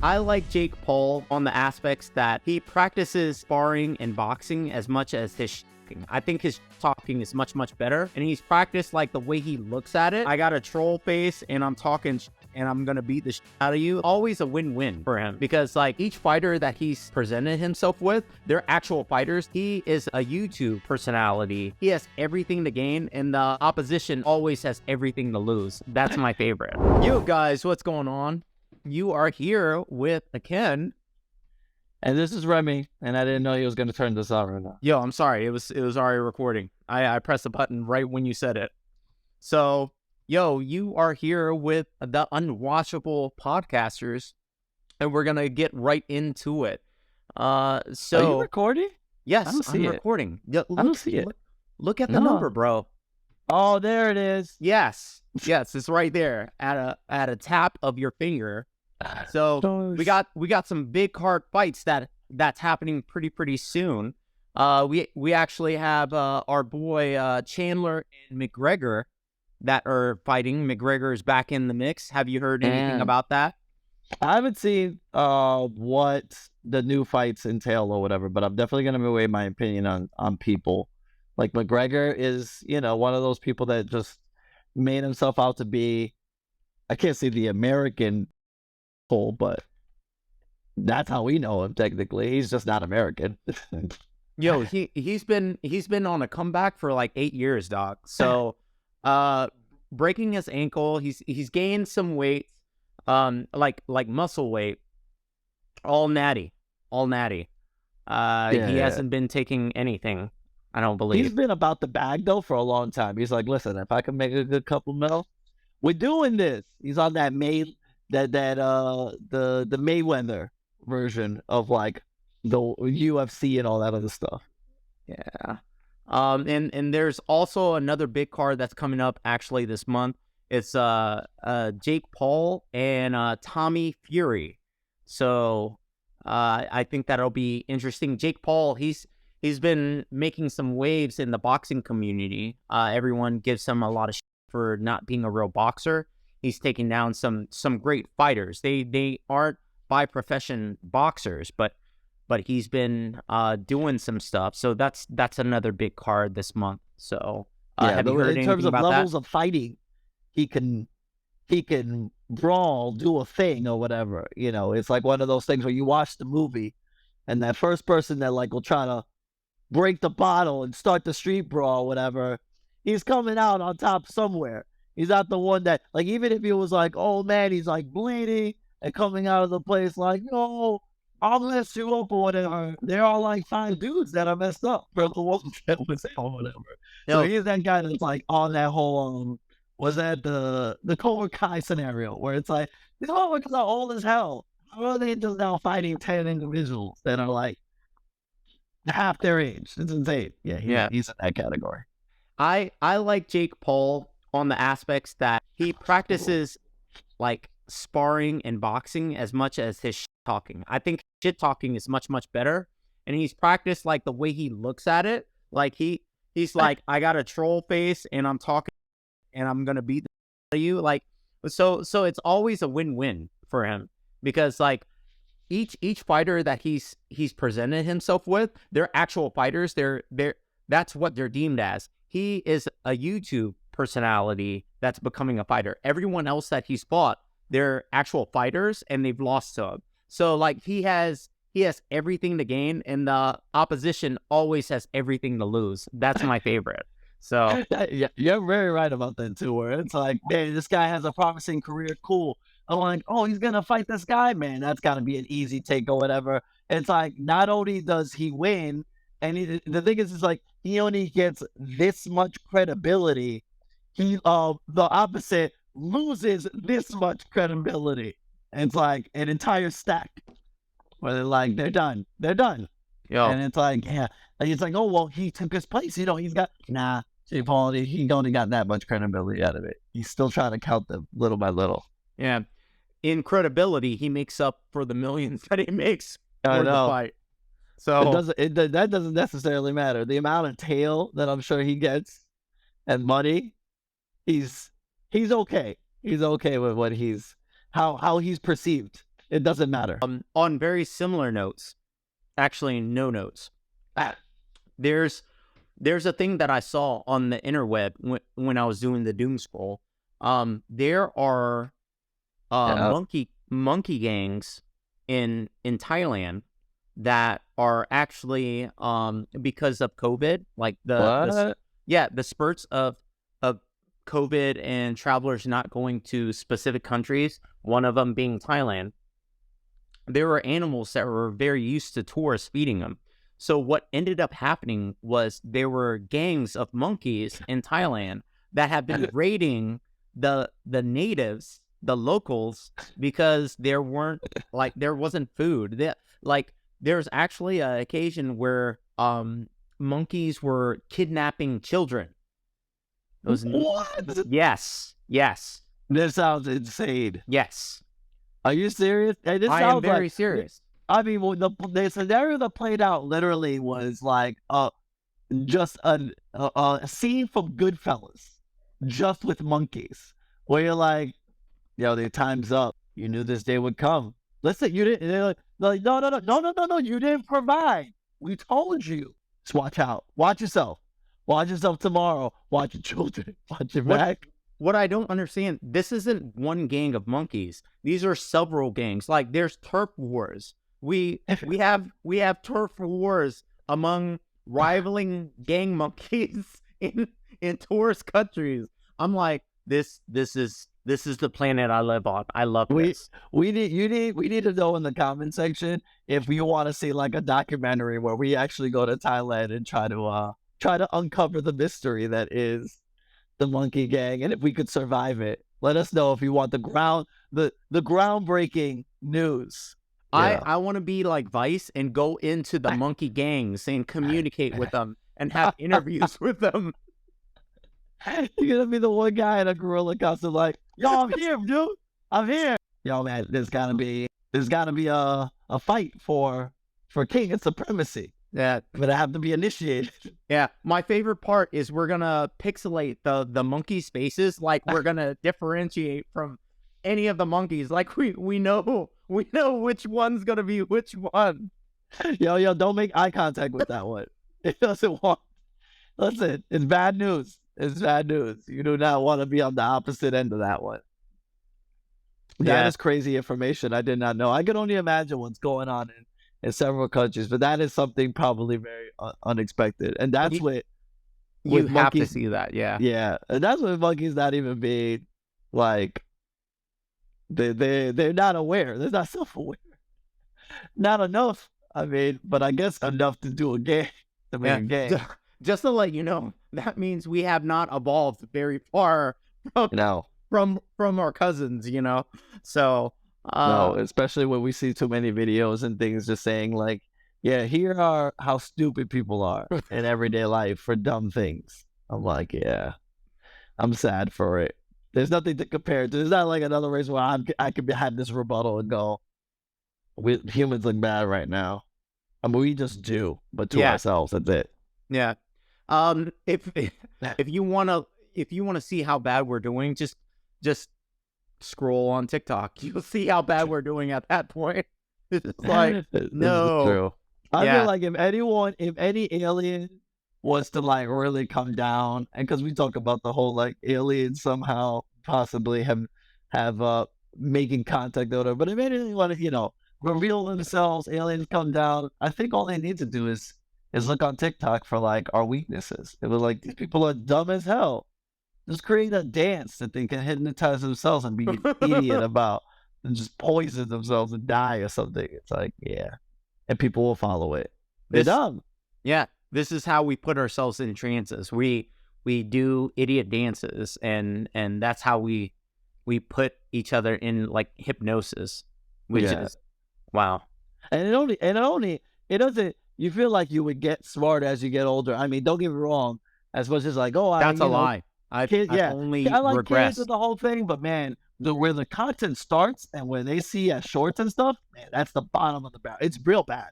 I like Jake Paul on the aspects that he practices sparring and boxing as much as his talking. I think his talking is much, much better. And he's practiced like the way he looks at it. I got a troll face and I'm talking and I'm gonna beat the shit out of you. Always a win-win for him because like each fighter that he's presented himself with, they're actual fighters. He is a YouTube personality. He has everything to gain and the opposition always has everything to lose. That's my favorite. Yo guys, what's going on? You are here with Ken. And this is Remy, and I didn't know he was going to turn this on right now. Yo, I'm sorry. It was already recording. I pressed the button right when you said it. So, yo, you are here with the Unwatchable Podcasters, and we're going to get right into it. Are you recording? Yes, I don't see I'm it. recording. Yeah, I don't see it. Look at the number, bro. Oh, there it is. Yes, it's right there at a tap of your finger. So we got some big card fights that's happening pretty soon. We actually have our boy Chandler and McGregor that are fighting. McGregor is back in the mix. Have you heard anything about that? I haven't seen what the new fights entail or whatever, but I'm definitely going to weigh my opinion on people. Like McGregor is, one of those people that just made himself out to be, I can't say the American Cole, but that's how we know him technically. He's just not American. Yo, he's been on a comeback for like 8 years, dog. So breaking his ankle, he's gained some weight, like muscle weight, all natty. He hasn't been taking anything, I don't believe. He's been about the bag though for a long time. He's like, listen, if I can make a good couple mil, we're doing this. He's on that the Mayweather version of like the UFC and all that other stuff. Yeah. And there's also another big card that's coming up actually this month. It's Jake Paul and Tommy Fury. So I think that'll be interesting. Jake Paul, he's been making some waves in the boxing community. Everyone gives him a lot of shit for not being a real boxer. He's taking down some great fighters. They aren't by profession boxers, but he's been doing some stuff. So that's another big card this month. So have you heard in terms of levels that? of fighting, he can brawl, do a thing or whatever. It's like one of those things where you watch the movie, and that first person that like will try to break the bottle and start the street brawl, or whatever, he's coming out on top somewhere. He's not the one that, like, even if he was like, oh man, he's like bleeding and coming out of the place like, no, I'll mess you up or whatever. They're all like 5 dudes that are messed up for the one that was out or whatever. So he's that guy that's like on that whole, was that the Cobra Kai scenario where it's like, these motherfuckers are old as hell. How are they just now fighting 10 individuals that are like half their age? It's insane. Yeah, he's in that category. I like Jake Paul on the aspects that he practices like sparring and boxing as much as his shit talking. I think shit talking is much better, and he's practiced like the way he looks at it. Like he's like, I got a troll face and I'm talking and I'm gonna beat the shit out of you. Like so it's always a win-win for him because like each fighter that he's presented himself with, they're actual fighters. They're that's what they're deemed as. He is a YouTube personality that's becoming a fighter. Everyone else that he's fought, they're actual fighters and they've lost to him. So like he has everything to gain and the opposition always has everything to lose. That's my favorite. So yeah, you're very right about that too, where it's like, man, this guy has a promising career, cool. I'm like, oh, he's gonna fight this guy, man, that's gotta be an easy take or whatever. It's like, not only does he win, and the thing is like he only gets this much credibility. He the opposite loses this much credibility. And it's like an entire stack where they're like, they're done. Yo. And it's like, yeah, and it's like, oh well, he took his place. He's got Jay Paul. He only got that much credibility out of it. He's still trying to count them little by little. Yeah, in credibility, he makes up for the millions that he makes for the fight. So that doesn't necessarily matter. The amount of tail that I'm sure he gets and money, he's okay. He's okay with what how he's perceived. It doesn't matter. On very similar notes, actually no notes. Ah, There's a thing that I saw on the interweb when I was doing the doom scroll. There are yeah. monkey gangs in Thailand that are actually because of COVID, like What? the spurts of COVID and travelers not going to specific countries, one of them being Thailand. There were animals that were very used to tourists feeding them. So what ended up happening was there were gangs of monkeys in Thailand that have been raiding the natives, the locals, because there wasn't food. There's actually an occasion where monkeys were kidnapping children. What? Yes. This sounds insane. Yes. Are you serious? And this I am sounds very serious. I mean, well, the scenario that played out literally was like just a scene from Goodfellas, just with monkeys, where you're like, yo, the time's up. You knew this day would come. Listen, you didn't. They're like, no. You didn't provide. We told you. Just watch out. Watch yourself. Watch yourself tomorrow. Watch your children. Watch your back. What I don't understand, this isn't one gang of monkeys. These are several gangs. Like there's turf wars. We have turf wars among rivaling gang monkeys in tourist countries. I'm like, this is the planet I live on. I love this. We need to know in the comment section if you want to see like a documentary where we actually go to Thailand and try to uncover the mystery that is the monkey gang, and if we could survive it. Let us know if you want the groundbreaking news. I want to be like Vice and go into the monkey gangs and communicate with them and have interviews with them. You're gonna be the one guy in a gorilla costume like, yo, I'm here, dude. I'm here. Yo, man, there's gotta be a fight for king and supremacy. Yeah. But I have to be initiated. Yeah. My favorite part is we're gonna pixelate the monkey spaces, like we're gonna differentiate from any of the monkeys. Like we know which one's gonna be which one. Yo, don't make eye contact with that one. It doesn't want. Listen, it's bad news. It's bad news. You do not want to be on the opposite end of that one. That is crazy information. I did not know. I could only imagine what's going on in several countries, but that is something probably very unexpected. And that's what you have monkeys, to see that. Yeah. Yeah. And that's what monkeys not even being like, they're not aware. They're not self-aware. Not enough. I mean, but I guess enough to do a game. To make a game. Just to let you know, that means we have not evolved very far from our cousins, you know. So no, especially when we see too many videos and things just saying like, yeah, here are how stupid people are in everyday life for dumb things. I'm like, yeah, I'm sad for it. There's nothing to compare to. There's not like another race where I could have this rebuttal and go, humans look bad right now. I mean, we just do, but to ourselves, that's it. Yeah. If you wanna see how bad we're doing, just scroll on TikTok. You'll see how bad we're doing at that point. It's like no. True. I feel like if any alien was to like really come down, and because we talk about the whole like aliens somehow possibly have making contact or whatever, but if anyone want to reveal themselves, aliens come down, I think all they need to do is look on TikTok for like our weaknesses. It was like, these people are dumb as hell. Just create a dance that they can hypnotize themselves and be an idiot about, and just poison themselves and die or something. It's like, yeah, and people will follow it. They're dumb. Yeah, this is how we put ourselves in trances. We do idiot dances, and that's how we put each other in like hypnosis, which is wow. And it doesn't. You feel like you would get smarter as you get older. I mean, don't get me wrong. As much as like, that's a lie. I only I like regress. kids with the whole thing, but man, where the content starts and when they see shorts and stuff, man, that's the bottom of the barrel. It's real bad.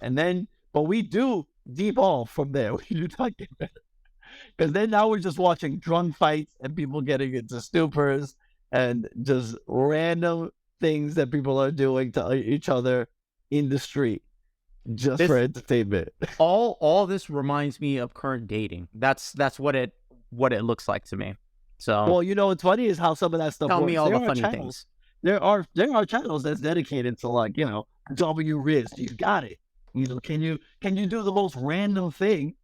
And then, but we do devolve from there. We do not get better. Because then now we're just watching drunk fights and people getting into stupors and just random things that people are doing to each other in the street just for This entertainment. all this reminds me of current dating. That's what it looks like to me. So Well, what's funny is how some of that stuff tell me works. all There the are funny channels. things. There are channels that's dedicated to like, W wrist. You got it. Can you do the most random thing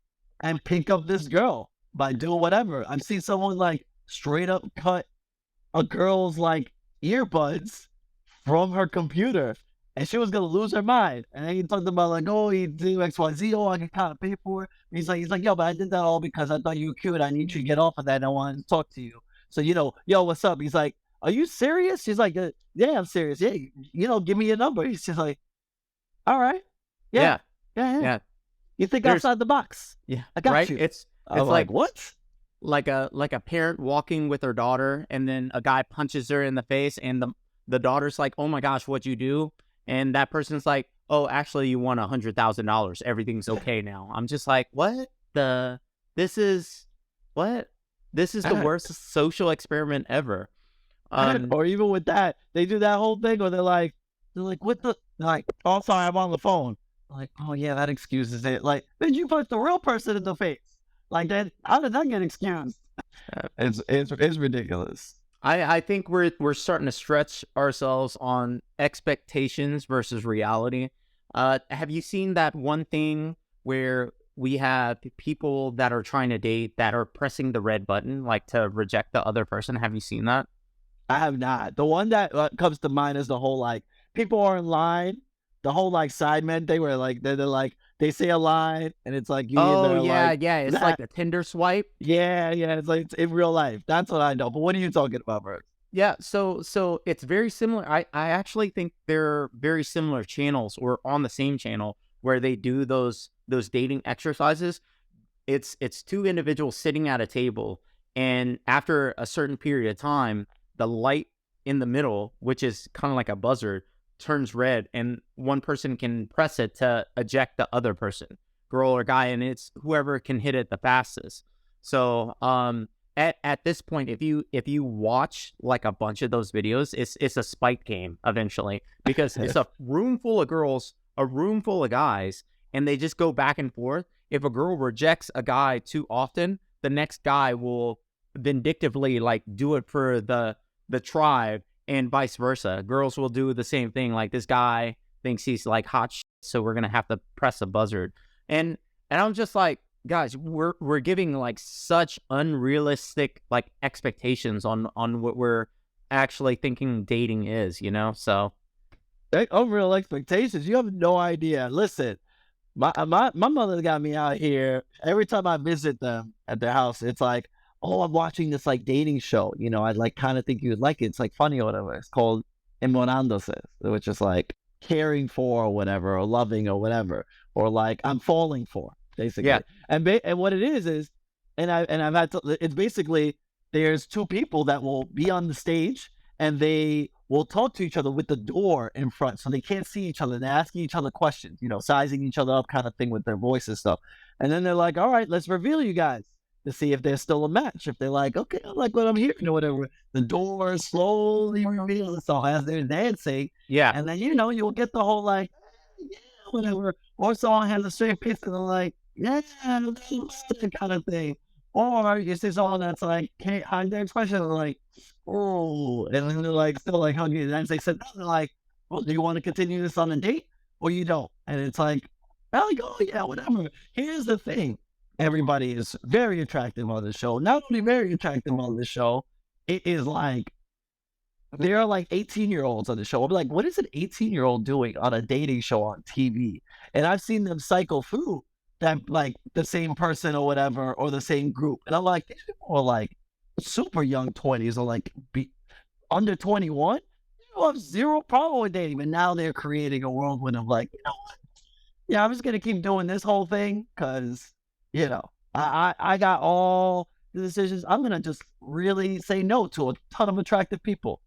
and pick up this girl by doing whatever? I've seen someone like straight up cut a girl's like earbuds from her computer, and she was gonna lose her mind. And then he talked about like, oh, he do XYZ. Oh, I can kind of pay for it. And he's like, yo, but I did that all because I thought you were cute. I need you to get off of that. And I wanted to talk to you. So yo, what's up? He's like, are you serious? She's like, yeah, I'm serious. Yeah, give me your number. He's just like, all right, yeah, Yeah, yeah, yeah. yeah. You think There's outside the box? yeah, I got right. you. It's I'm like what? like a parent walking with her daughter, and then a guy punches her in the face, and the daughter's like, "Oh my gosh, what'd you do?" And that person's like, "Oh, actually, you won $100,000. Everything's okay now." I'm just like, what the? This is what? This is the worst social experiment ever. Or even with that, they do that whole thing where they're like, what the? They're like, oh, sorry, I'm on the phone. I'm like, oh yeah, that excuses it. Like, then you punch the real person in the face. Like that, how did that get excused? Uh, It's ridiculous. I think we're starting to stretch ourselves on expectations versus reality. Have you seen that one thing where we have people that are trying to date that are pressing the red button, like to reject the other person? Have you seen that? I have not. The one that comes to mind is the whole like people are in line, the whole like sidemen thing where like they're like they say a line and it's like you Oh either yeah, like yeah. It's like that. the Tinder swipe. Yeah, yeah. It's like it's in real life. That's what I know. But what are you talking about, bro? Yeah, so it's very similar. I actually think they're very similar channels or on the same channel where they do those dating exercises. It's two individuals sitting at a table, and after a certain period of time, the light in the middle, which is kind of like a buzzer, turns red, and one person can press it to eject the other person, girl or guy, and it's whoever can hit it the fastest. So at this point, if you watch like a bunch of those videos, it's a spite game eventually, because it's a room full of girls, a room full of guys, and they just go back and forth. If a girl rejects a guy too often, the next guy will vindictively like do it for the tribe, and vice versa. Girls will do the same thing. Like, this guy thinks he's like hot shit, so we're gonna have to press a buzzard. And I'm just like, guys, we're giving like such unrealistic like expectations on what we're actually thinking dating is, So Unreal expectations. You have no idea. Listen, my mother got me out here. Every time I visit them at their house, it's like, oh, I'm watching this like dating show. I like kind of think you would like it. It's like funny or whatever. It's called Enamorándose, which is like caring for or whatever, or loving or whatever, or like I'm falling for basically. yeah, And what it is, and I've had to. It's basically there's two people that will be on the stage and they will talk to each other with the door in front, so they can't see each other. They're asking each other questions, sizing each other up, kind of thing, with their voice and stuff. And then they're like, "All right, let's reveal you guys to see if they're still a match." If they're like, "Okay, I like what I'm hearing," or whatever, the door slowly reveals itself as they're dancing, yeah, and then you'll get the whole like, "Yeah, whatever," or someone has a straight face and they're like, "Yeah," that kind of thing. Or you see someone that's like, "Hey, hug their expression," and like, "Oh," and then they're like still like hugging, and then they said, no, they're like, "Well, do you want to continue this on a date or you don't?" And it's like, "I'm like, oh yeah, whatever." Here's the thing: everybody is very attractive on the show. Not only very attractive on the show, it is like there are like 18-year-olds on the show. I'm like, what is an 18-year-old doing on a dating show on TV? And I've seen them cycle through that, like the same person or whatever, or the same group. And I'm like, these people are like super young 20s or like under 21. You have zero problem with dating. But now they're creating a whirlwind of like, what? Yeah, I'm just going to keep doing this whole thing because, I got all the decisions. I'm going to just really say no to a ton of attractive people.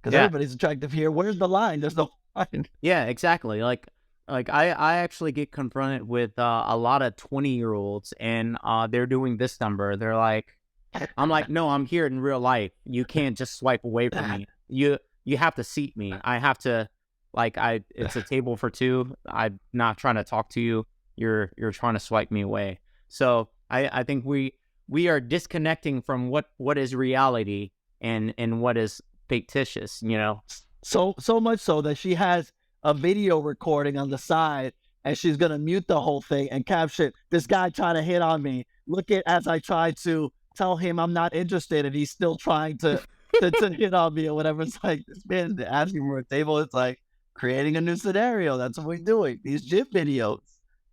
Because yeah. everybody's attractive here. Where's the line? There's no line. Yeah, exactly. Like I actually get confronted with a lot of 20-year-olds, and they're doing this number. They're like, I'm like, no, I'm here in real life. You can't just swipe away from me. you have to seat me. I have to, like, it's a table for two. I'm not trying to talk to you. You're trying to swipe me away. So I think we are disconnecting from what is reality and what is fictitious, you know? So much so that she has a video recording on the side, and she's gonna mute the whole thing and caption this guy trying to hit on me. Look at as I try to tell him I'm not interested, and he's still trying to hit on me or whatever. It's like this man asking for a table. It's like creating a new scenario. That's what we're doing. These gym videos.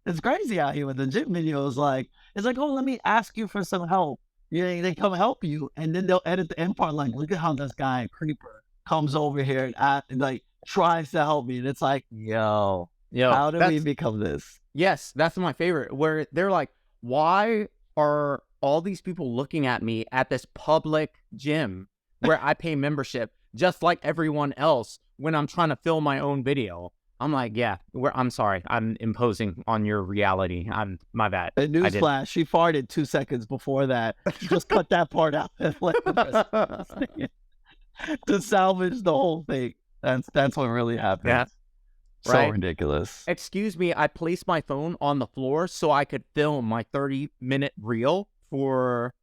It's crazy out here with the gym videos. Like it's like, oh, let me ask you for some help. Yeah, they come help you, and then they'll edit the end part like, look at how this guy creeper comes over here and like tries to help me, and it's like, yo, how did we become this? Yes, that's my favorite. Where they're like, why are all these people looking at me at this public gym where I pay membership just like everyone else when I'm trying to film my own video? I'm like, yeah, I'm sorry. I'm imposing on your reality. My bad. A newsflash, she farted 2 seconds before that. She just cut that part out to salvage the whole thing. That's what really happened. Yeah. So right? Ridiculous. Excuse me, I placed my phone on the floor so I could film my 30-minute reel for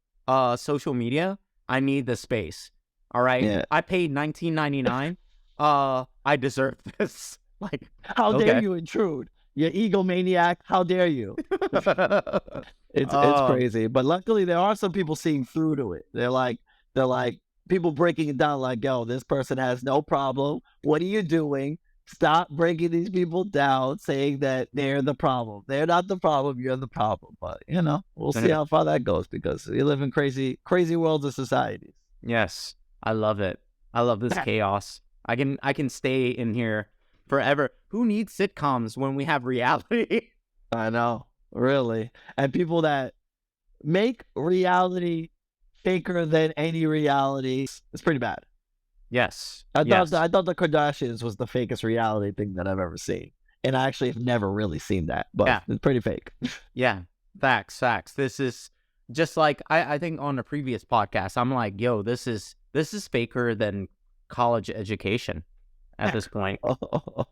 social media. I need the space. All right. Yeah. I paid $19.99. I deserve this. Like, how dare you intrude? You egomaniac. How dare you? It's crazy. But luckily there are some people seeing through to it. They're like people breaking it down like, yo, this person has no problem. What are you doing? Stop breaking these people down, saying that they're the problem. They're not the problem. You're the problem. But, you know, we'll see how far that goes because we live in crazy worlds of societies. Yes. I love it. I love this chaos. I can stay in here forever. Who needs sitcoms when we have reality? I know. Really. And people that make reality faker than any reality. It's pretty bad. Yes. I thought the Kardashians was the fakest reality thing that I've ever seen. And I actually have never really seen that, but it's pretty fake. Yeah. Facts. This is just like I think on a previous podcast, I'm like, yo, this is faker than college education at this point. Oh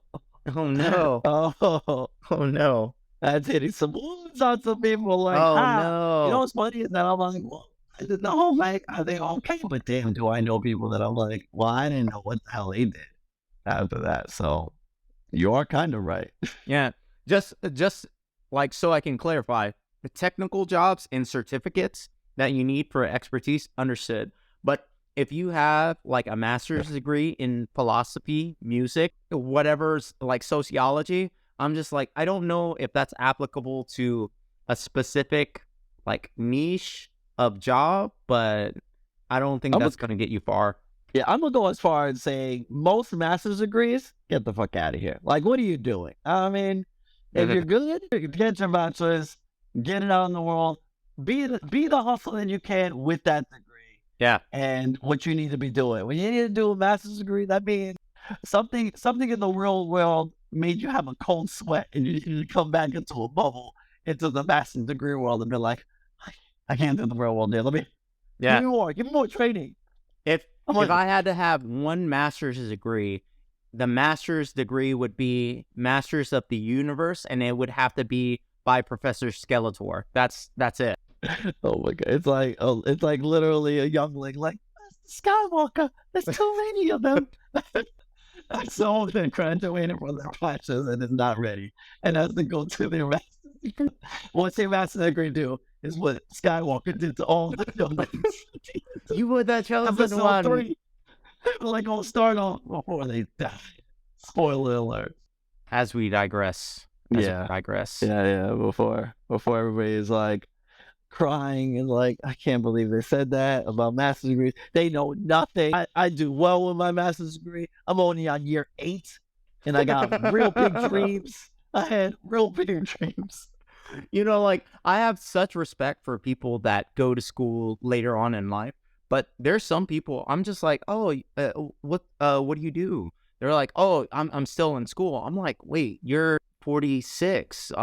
no. Oh no. That's hitting some wounds on some people like, no. You know what's funny is that I'm like, well, I didn't know, like, are they okay? But damn, do I know people that I'm like, well, I didn't know what the hell they did after that. So you are kind of right. Yeah. Just like, so I can clarify, the technical jobs and certificates that you need for expertise, understood. But if you have like a master's degree in philosophy, music, whatever's like sociology, I'm just like, I don't know if that's applicable to a specific like niche of job, but I don't think that's going to get you far. Yeah, I'm going to go as far as saying most master's degrees, get the fuck out of here. Like, what are you doing? I mean, if you're good, get your bachelor's, get it out in the world, be the hustler you can with that degree. Yeah. And what you need to be doing. When you need to do a master's degree, that means something in the real world made you have a cold sweat and you need to come back into a bubble, into the master's degree world and be like, I can't do the real world there. Give me more training. If I had to have one master's degree, the master's degree would be Masters of the Universe, and it would have to be by Professor Skeletor. That's it. Oh my god! It's like literally a youngling, like Skywalker. There's too many of them. So they're graduating from their classes and is not ready, and has to go to their master's degree. What's their master's degree do? Is what Skywalker did to all the younglings. You were the chosen one. 3. Like, gonna start off before they die. Spoiler alert. As we digress. Yeah. Before everybody is like crying and like, I can't believe they said that about master's degrees. They know nothing. I do well with my master's degree. I'm only on year 8, and I got real big dreams. I had real big dreams. You know, like, I have such respect for people that go to school later on in life, but there's some people I'm just like, oh, what do you do? They're like, oh, I'm still in school. I'm like, wait, you're 46.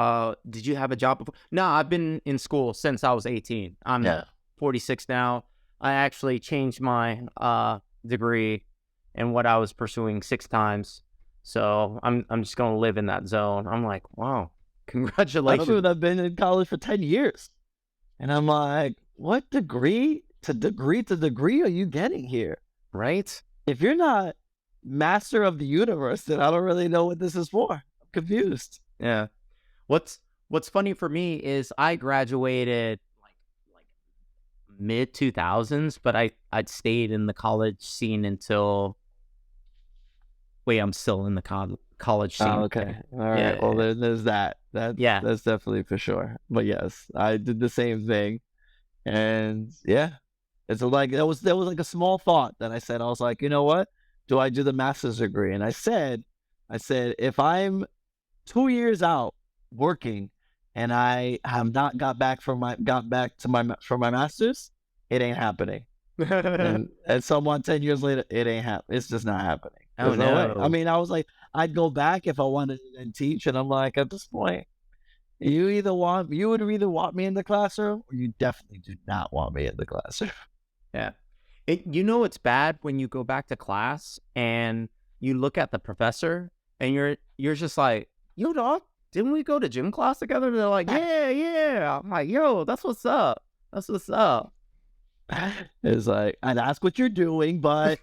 Did you have a job before? No, I've been in school since I was 18. I'm 46 now. I actually changed my degree and what I was pursuing 6 times. So I'm just gonna live in that zone. I'm like, wow, congratulations. I've been in college for 10 years. And I'm like, what degree to degree are you getting here? Right? If you're not master of the universe, then I don't really know what this is for. I'm confused. Yeah. What's funny for me is I graduated like mid 2000s, but I'd stayed in the college scene until I'm still in the college scene. Oh, okay. All right. Yeah. Well, there's that. Yeah. That's definitely for sure. But yes, I did the same thing. And yeah, it's like there was like a small thought that I said. I was like, you know what? Do I do the master's degree? And I said, if I'm 2 years out working and I have not got back to my master's, it ain't happening. And someone 10 years later, it ain't happening. It's just not happening. Oh, There's no way. I no. mean, I was like, I'd go back if I wanted to then teach, and I'm like, at this point, you would either want me in the classroom, or you definitely do not want me in the classroom. Yeah. It's bad when you go back to class and you look at the professor and you're just like, yo, dog, didn't we go to gym class together? They're like, yeah. I'm like, yo, that's what's up. That's what's up. It's like, I'd ask what you're doing, but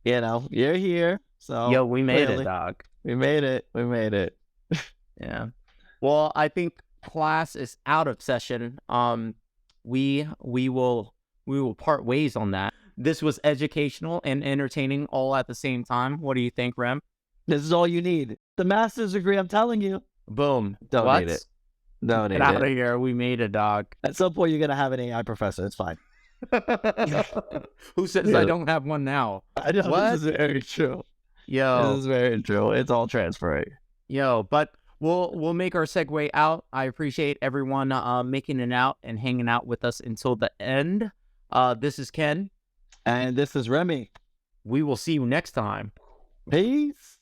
you're here. So Yo, we made clearly, it, dog. We made it. Yeah. Well, I think class is out of session. We will part ways on that. This was educational and entertaining all at the same time. What do you think, Rem? This is all you need. The master's degree, I'm telling you. Boom. Don't need it. Don't need Get out it. of here. We made it, dog. At some point, you're gonna have an AI professor. It's fine. Who says I don't have one now? I know What? this is very true. Yo. This is very true. It's all transferring. Yo, but we'll make our segue out. I appreciate everyone making it out and hanging out with us until the end. This is Ken. And this is Remy. We will see you next time. Peace.